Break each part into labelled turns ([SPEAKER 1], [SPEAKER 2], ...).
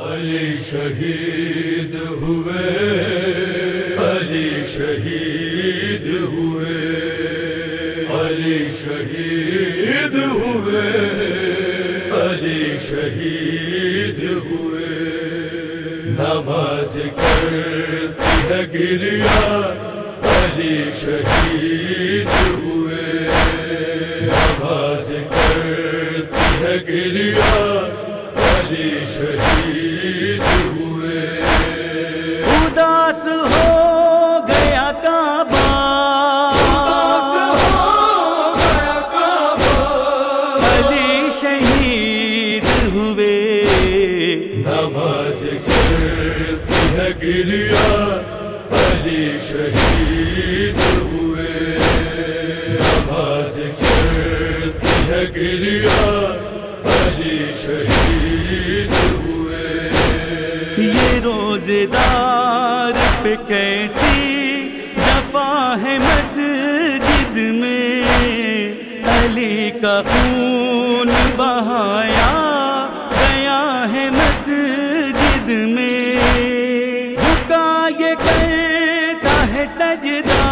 [SPEAKER 1] علی شہید ہوئے، علی شہید ہوئے، علی شہید ہوئے، علی شہید ہوئے۔ نماز کرتی ہے گریا، علی شہید ہوئے، نماز کرتی ہے گریا، علی شہید ہوئے۔
[SPEAKER 2] اداس ہو گیا کعبہ، علی شہید ہوئے۔
[SPEAKER 1] نماز کرتی ہے گریا، علی شہید ہوئے، نماز کرتی ہے گریا، علی شہید ہوئے۔
[SPEAKER 2] یہ روزے دار پہ کیسی جفا ہے مسجد میں، علی کا خون بہایا گیا ہے مسجد میں۔ جھکا یہ کرتا ہے سجدہ،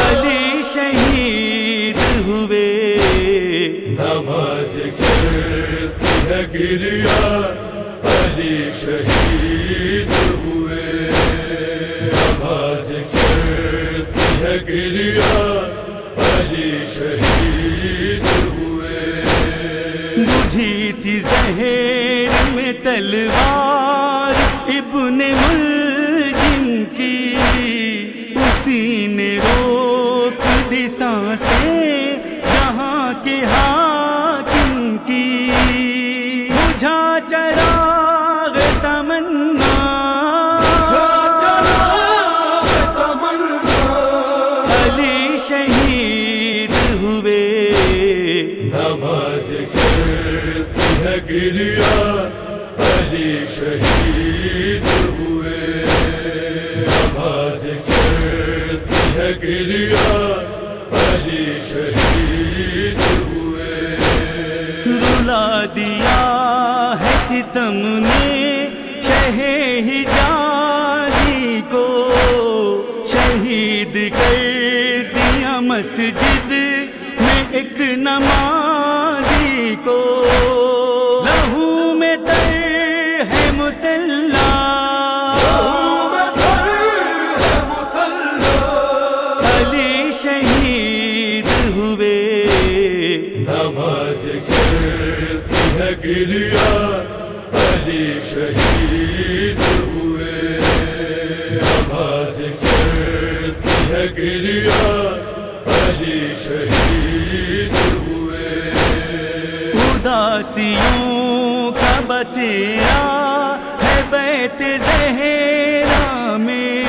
[SPEAKER 2] علی شہید ہوئے۔
[SPEAKER 1] نماز کرتی ہے گریا، علی شہید ہوئے، نماز کرتی ہے گریا، علی شہید ہوئے۔
[SPEAKER 2] بجھی تھی زہر میں تلوار ابن ملجم کی، اسی نے روک دی سانسیں جہاں کے حاکم کی۔ بجھا چراغ تمنا، علی شہید ہوئے۔
[SPEAKER 1] نماز کرتی ہے گریا، علی شہید ہوئے، نماز کرتی ہے گریا، علی شہید ہوئے۔
[SPEAKER 2] رلا دیا ہے ستم نے شہ حجازی کو، شہید کر دیا مسجد میں ایک نمازی کو۔ لہو میں تر ہے مسلح، علی شہید ہوئے۔
[SPEAKER 1] نماز کرتی ہے گریا، علی شہید ہوئے، نماز کرتی ہے گریا، علی شہید ہوئے۔
[SPEAKER 2] اداسیوں کا بسیرا ہے بیت زہرا میں،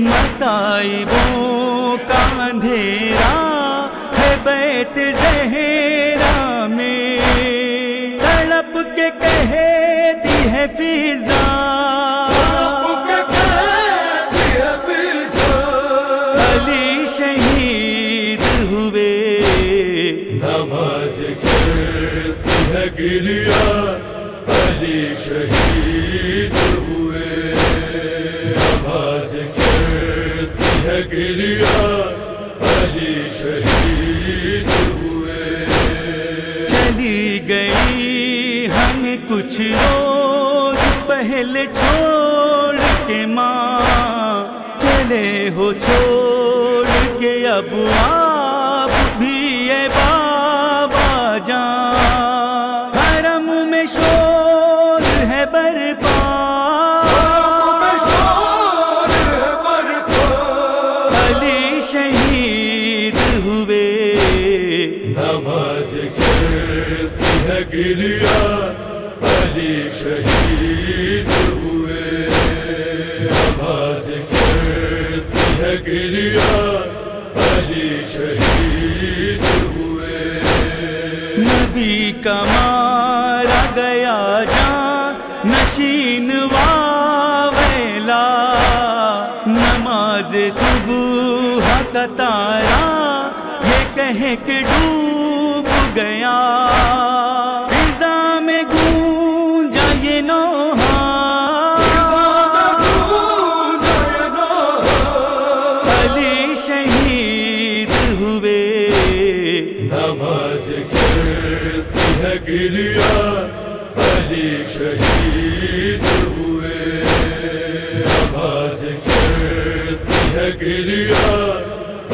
[SPEAKER 2] مصائبوں کا اندھیرا ہے بیت زہرا میں۔ تڑپ کے کہتی ہے فضا، علی شہید ہوئے۔
[SPEAKER 1] نماز کرتی ہے گریا، علی شہید ہوئے، نماز کرتی ہے گریا، علی شہید ہوئے۔
[SPEAKER 2] چلی گئی ہمیں کچھ روز پہلے چھوڑ کے ماں، چلے ہو چھوڑ کے اب آپ بھی اے بابا جان۔ حرم میں شور ہے برپا، علی شہید ہوئے۔
[SPEAKER 1] نماز کرتی ہے گریا، علی شہید ہوئے، نماز کرتی ہے گریا، علی شہید ہوئے۔
[SPEAKER 2] نبی کا مارا گیا جان نشین واویلا، نماز صبح کا تارا یہ کہہ کے ڈوب گیا۔
[SPEAKER 1] نماز کرتی ہے گریا علی شہید ہوئے، نماز کرتی ہے گریا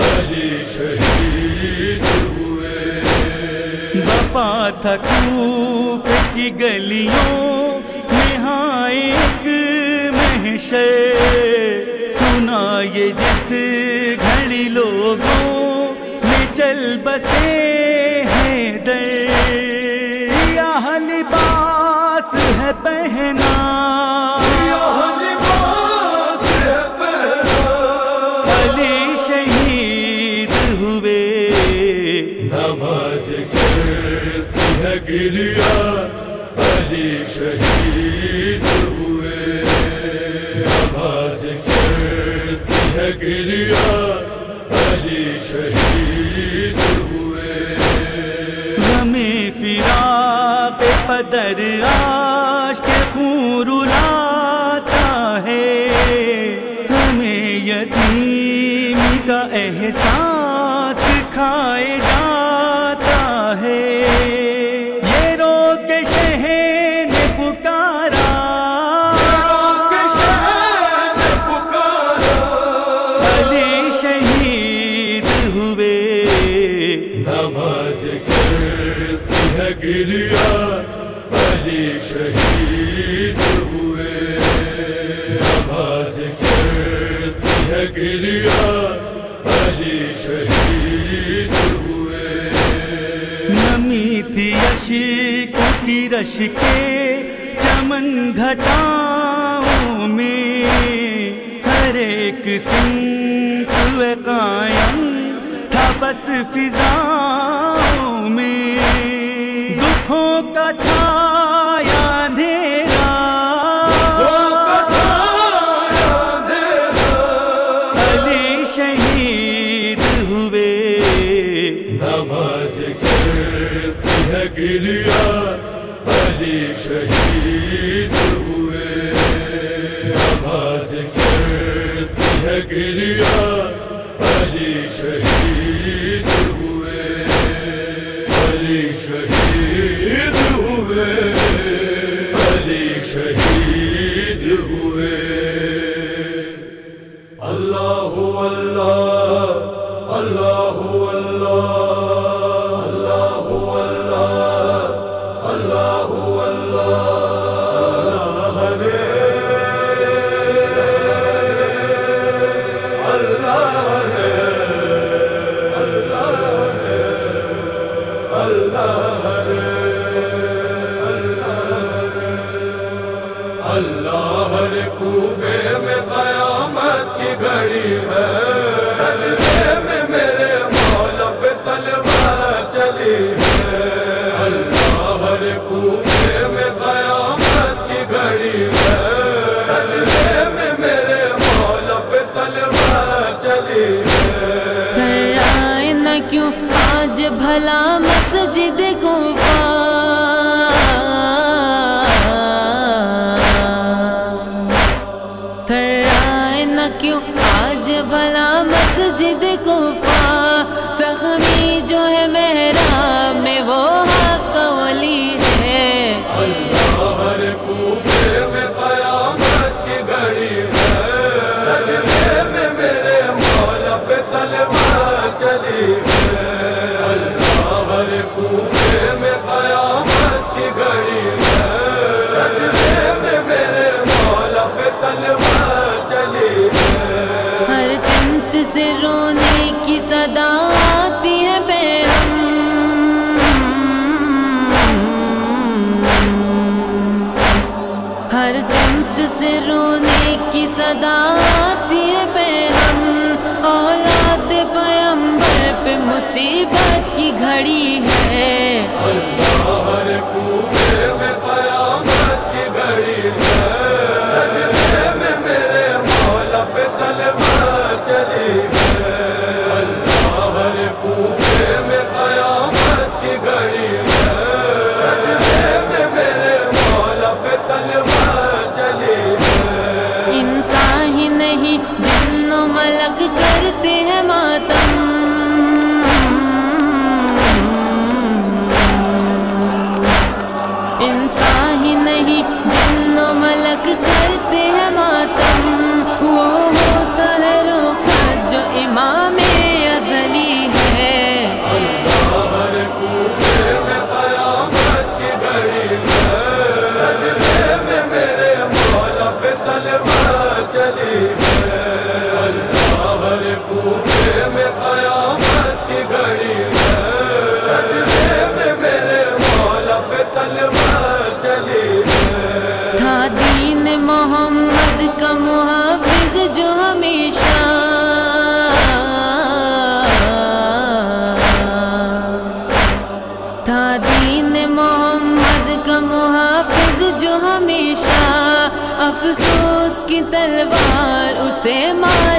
[SPEAKER 1] علی شہید ہوئے۔
[SPEAKER 2] بپا تھا کوفے کی گلیوں میں ہاں ایک محشر، سنا یہ جس گھڑی لوگوں میں چل بسے حیدر، سیاہ لباس ہے پہنا،
[SPEAKER 1] سیاہ لباس ہے پہنا،
[SPEAKER 2] علی شہید ہوئے،
[SPEAKER 1] نماز کرتی ہے گریا علی شہید ہوئے، نماز کرتی ہے گریا علی شہید ہوئے۔
[SPEAKER 2] ہمیں فراق پدر عاشق خون رلاتا ہے، ہمیں یتیمی کا احساس کھائے جاتا ہے، یہ رو کے شہر نے پکارا، علی شہید ہوئے،
[SPEAKER 1] نماز کرتی ہے گریا علی شہید ہوئے، نماز کرتی ہے گریا علی شہید ہوئے۔
[SPEAKER 2] نمی تھی عشقوں کی رش کے چمن گھٹاؤں میں، ہر ایک سمت قائم تھا بس فضاؤں میں، دکھوں کا چھایا اندھیرا، علی شہید ہوئے،
[SPEAKER 1] نماز کرتی ہے گریا علی شہید ہوئے، نماز کرتی ہے گریا علی شہید ہوئے، علی شہید ہوئے، علی شہید ہوئے۔ اللہ اللہ اللہ اللہ اللہ اللہ اللہ اللہ رے اللہ رے اللہ رے اللہ رے اللہ رے کوفے میں قیامت کی گھڑی ہے، سجدے میں میرے مولا پہ تلوار چلی ہے، اللہ رے کوفے میں قیامت کی گھڑی ہے، سجدے میں میرے مولا پہ تلوار چلی ہے۔
[SPEAKER 3] تھرائے نہ کیوں آج بھلا مسجد کوفہ، تھرائے نہ کیوں آج بھلا مسجد کوفہ، زخمی جو ہے محراب میں وہ حق ولی ہے،
[SPEAKER 1] اللہ رے کوفے میں قیامت کی گھڑی ہے، سجدے میں میرے مولا پہ تلوار چلی ہے، اللہ رے کوفے میں قیامت کی گھڑی ہے، سجدے میں میرے مولا پہ تلوار چلی ہے۔
[SPEAKER 3] ہر سمت سے رونے کی صدا آتی ہے بہم، ہر سمت سے رونے کی صدا آتی ہے بہم، اولاد پیغمبر پہ مصیبت کی گھڑی ہے،
[SPEAKER 1] اللہ رے کوفے میں قیامت کی گھڑی ہے، سجدے میں میرے مولا پہ تلوار چلی ہے، اللہ رے کوفے میں قیامت کی گھڑی ہے، سجدے میں میرے مولا پہ تلوار چلی ہے۔
[SPEAKER 3] انسان ہی نہیں جن و ملک کرتے ہیں ماتم، جن و ملک کرتے ہیں ماتم، وہ ہوتا ہے رخصت جو امام ازلی ہے۔
[SPEAKER 1] ہر کوفے میں قیامت کی گھڑی ہے، سجدے میں میرے مولا پہ تلوار چلی ہے۔ ہر کوفے میں قیامت کی گھڑی ہے، سجدے میں میرے مولا پہ تلوار چلی ہے۔
[SPEAKER 3] تھا دین محمد کا محافظ جو ہمیشہ، تھا دین محمد کا محافظ جو ہمیشہ، افسوس کی تلوار اسے مار